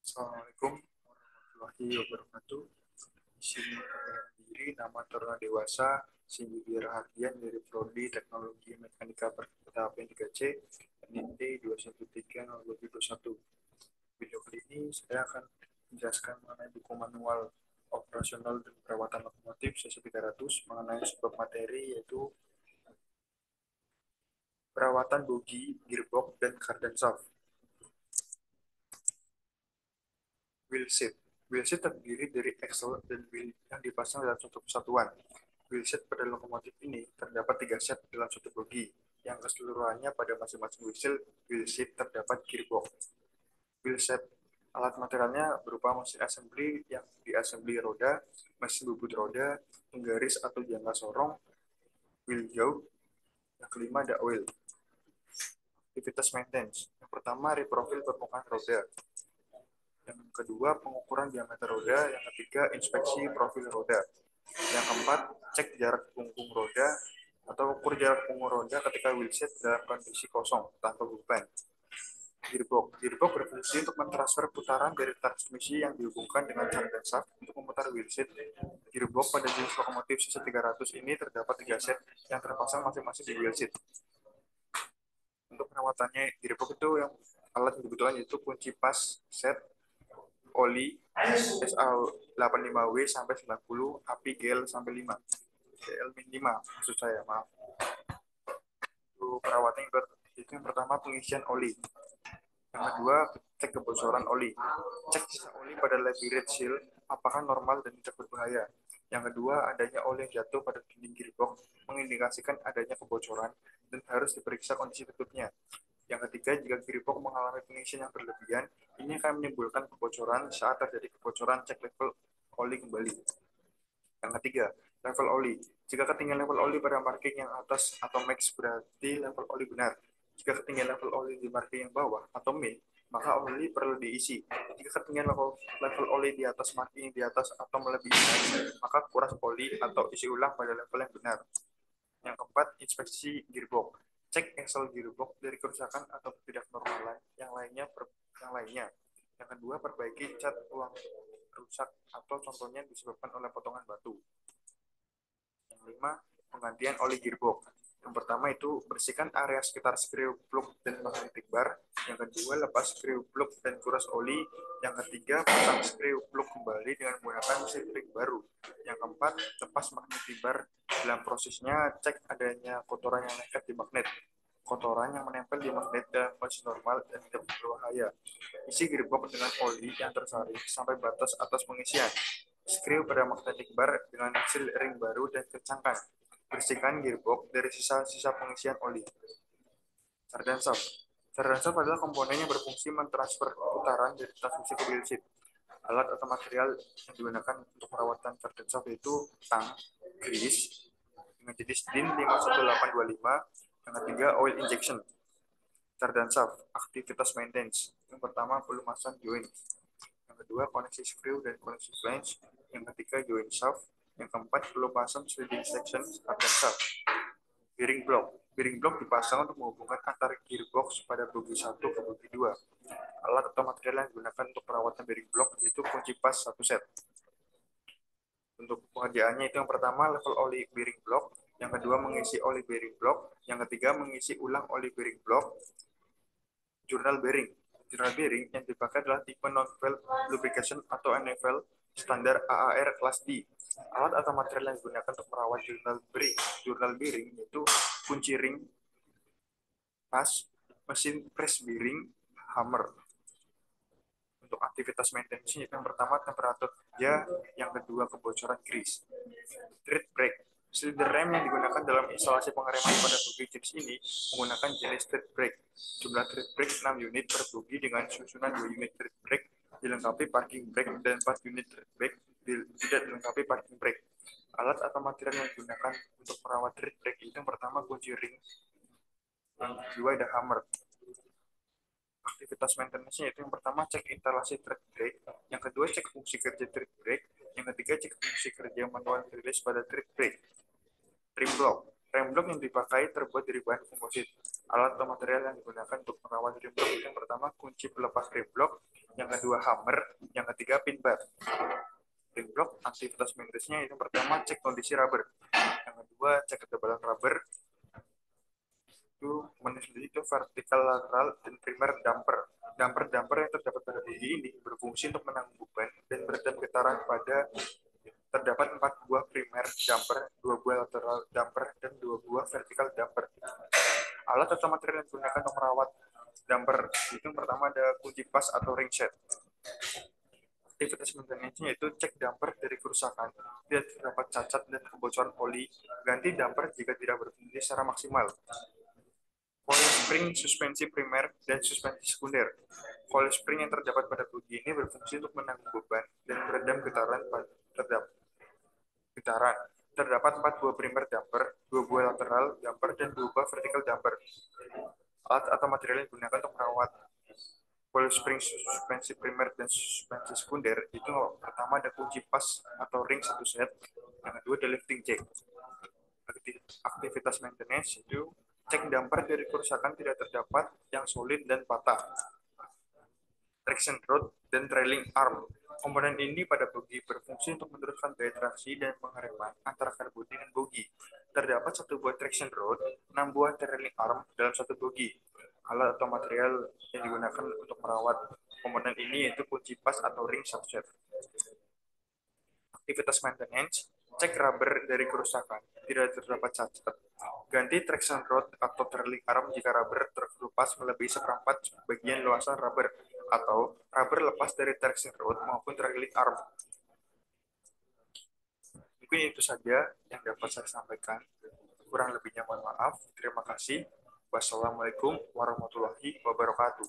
Assalamualaikum warahmatullahi wabarakatuh. Izin perkenalkan diri, nama Taruna Dewasa, Cindy Rahardian dari Prodi Teknologi Mekanika Perkereta Apian 3C, NIT 213-2021. Video kali ini saya akan menjelaskan mengenai buku manual operasional dan perawatan lokomotif sesi 300 mengenai sebuah materi yaitu perawatan bogi, gearbox, dan cardan shaft. Wheelset. Wheelset terdiri dari axle dan wheel yang dipasang dalam satu kesatuan. Wheelset pada lokomotif ini terdapat 3 set dalam satu bogi, yang keseluruhannya pada masing-masing wheelset terdapat gearbox. Wheelset alat materialnya berupa mesin assembly yang diassembly roda, mesin bubut roda, penggaris atau jangka sorong, wheel yoke. Yang kelima ada oil. Aktivitas maintenance. Yang pertama, reprofil permukaan roda. Yang kedua, pengukuran diameter roda. Yang ketiga, inspeksi profil roda. Yang keempat, cek jarak punggung roda atau ukur jarak punggung roda ketika wheelset dalam kondisi kosong tanpa beban. Gearbox. Gearbox berfungsi untuk mentransfer putaran dari transmisi yang dihubungkan dengan cardan shaft untuk memutar wheelset. Gearbox pada jenis lokomotif CC300 ini terdapat 3 set yang terpasang masing-masing di wheelset. Untuk perawatannya, gearbox itu yang alat yang dibutuhkan yaitu kunci pas set, oli SA85W sampai 90, api GL sampai 5. GL-5 maksud saya, maaf. Untuk perawatan itu yang pertama pengisian oli. Yang kedua, cek kebocoran oli. Cek sisa oli pada levirate seal apakah normal dan tidak berbahaya. Yang kedua, adanya oli yang jatuh pada dinding gearbox mengindikasikan adanya kebocoran dan harus diperiksa kondisi tutupnya. Yang ketiga, jika gearbox mengalami pengisian yang berlebihan, ini akan menimbulkan kebocoran. Saat terjadi kebocoran, cek level oli kembali. Yang ketiga, level oli. Jika ketinggian level oli pada marking yang atas atau max berarti level oli benar. Jika ketinggian level oli di marking yang bawah atau min, maka oli perlu diisi. Jika ketinggian level oli di atas marking di atas atau melebihi max, maka kuras oli atau isi ulang pada level yang benar. Yang keempat, inspeksi gearbox. Cek axle gearbox dari kerusakan atau ketidaknormalan yang lainnya. Yang kedua, perbaiki cat uang rusak atau contohnya disebabkan oleh potongan batu. Yang kelima, penggantian oli gearbox. Yang pertama itu bersihkan area sekitar screw plug dan magnetic bar. Yang kedua, lepas screw plug dan kuras oli. Yang ketiga, pasang screw plug kembali dengan menggunakan mesin trik baru. Yang keempat, lepas magnetic bar. Dalam prosesnya, cek adanya kotoran yang lekat di magnet. Kotoran yang menempel di magnet dalam kondisi normal dan tidak berbahaya. Isi gearbox dengan oli yang tersaring sampai batas atas pengisian. Screw pada magnetic bar dengan hasil ring baru dan kencangkan. Bersihkan gearbox dari sisa-sisa pengisian oli. Cardan shaft. Cardan shaft adalah komponen yang berfungsi mentransfer putaran dari transmisi ke wheelset. Alat atau material yang digunakan untuk perawatan cardan shaft yaitu tang, grease, dengan jenis DIN 51825. Yang ketiga, oil injection. Cardan shaft, aktivitas maintenance. Yang pertama, pelumasan joint. Yang kedua, koneksi screw dan koneksi flange. Yang ketiga, joint shaft. Yang keempat, pelumasan sliding section cardan shaft. Bearing block. Bearing block dipasang untuk menghubungkan antara gearbox pada bogi 1 ke bogi 2. Alat atau material yang digunakan untuk perawatan bearing block yaitu kunci pas 1 set. Untuk pengerjaannya itu yang pertama level oli bearing block, yang kedua mengisi oli bearing block, yang ketiga mengisi ulang oli bearing block. Journal bearing. Journal bearing yang dipakai adalah tipe non-valve lubrication atau NFL standar AAR kelas D. Alat atau material yang digunakan untuk merawat journal bearing yaitu kunci ring, pas, mesin press bearing, hammer. Untuk aktivitas maintenance yang pertama temperatur kerja, yang kedua kebocoran grease. Tread brake. Silinder rem yang digunakan dalam instalasi pengereman pada bogi jenis ini menggunakan jenis tread brake. Jumlah tread brake 6 unit per bogi dengan susunan 2 unit tread brake dilengkapi parking brake dan 4 unit tread brake tidak dilengkapi parking brake. Alat atau material yang digunakan untuk merawat tread brake itu yang pertama kunci ring, yang kedua ada hammer. Aktivitas maintenance itu yang pertama cek instalasi tread brake, yang kedua cek fungsi kerja tread brake, yang ketiga cek fungsi kerja manual release pada tread brake. Rim block. Rem block yang dipakai terbuat dari bahan komposit. Alat atau material yang digunakan untuk merawat rim block itu yang pertama kunci pelepas rim block, yang kedua hammer, yang ketiga pin bar. Pin block aktivitas maintenance-nya itu pertama cek kondisi rubber, yang kedua cek ketebalan rubber, itu menunjukkan itu vertikal lateral dan primer damper. Damper yang terdapat pada bodi ini berfungsi untuk menanggung beban dan meredam getaran pada terdapat 4 buah primer damper, 2 buah lateral damper, dan 2 buah vertikal damper. Alat atau material yang digunakan untuk merawat damper itu pertama ada kunci pas atau ring set. Aktivitas maintenance-nya itu cek damper dari kerusakan, tidak terdapat cacat dan kebocoran oli, ganti damper jika tidak berfungsi secara maksimal. Coil spring suspensi primer dan suspensi sekunder. Coil spring yang terdapat pada bodi ini berfungsi untuk menanggung beban dan meredam getaran getaran. Terdapat 4 buah primer damper, 2 buah lateral damper, dan 2 buah vertical damper. Alat atau material yang digunakan untuk merawat coil spring suspensi primer dan suspensi sekunder itu pertama ada kunci pas atau ring satu set, yang kedua ada lifting jack. Aktivitas maintenance itu cek damper dari kerusakan tidak terdapat yang solid dan patah. Traction rod dan trailing arm. Komponen ini pada bogi berfungsi untuk meneruskan gaya traksi dan pengereman antara bodi dan bogi. Terdapat 1 buah traction rod, 6 buah trailing arm dalam 1 bogi. Alat atau material yang digunakan untuk merawat komponen ini yaitu kunci pas atau ring subset. Aktivitas maintenance, cek rubber dari kerusakan, tidak terdapat cacat. Ganti traction rod atau trailing arm jika rubber terkelupas melebihi seperempat bagian luasan rubber, atau rubber lepas dari traction rod maupun trailing arm. Mungkin itu saja yang dapat saya sampaikan. Kurang lebihnya mohon maaf. Terima kasih. Wassalamualaikum warahmatullahi wabarakatuh.